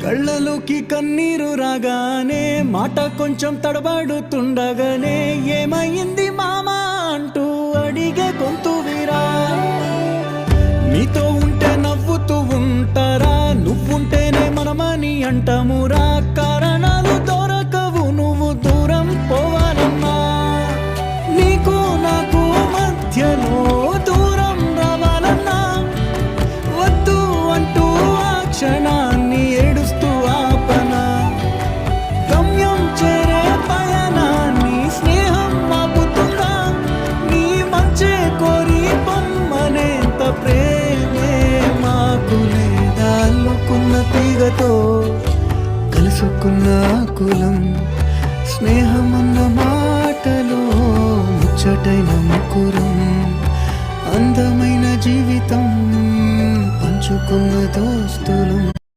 కళ్ళలోకి కన్నీరు రాగానే మాట కొంచెం తడబడుతుండగానే ఏమైంది మామా అంటూ అడిగే గొంతు వీరా. నీతో ఉంటే నవ్వుతూ ఉంటారా, నువ్వుంటేనే మనమని అంటామురా. కారణాలు దొరకవు నువ్వు దూరం పోవాలన్నా, నీకు నాకు మధ్యలో దూరం రావాలన్నా. వద్దు అంటూ ఆ క్షణాన్ని ఏడుస్తూ ఆపనా. గమ్యం చేరే పయనాన్ని స్నేహం ఆపుతుందా. నీ మంచే కోరి పొమ్మనేంత ప్రేమే మాకు లేదా. అల్లుకున్న తీగతో కలుసుకున్న కులం, స్నేహమన్న మాటలో ముచ్చటైన ముకురం. అందమైన జీవితం పంచుకున్న దోస్తులం.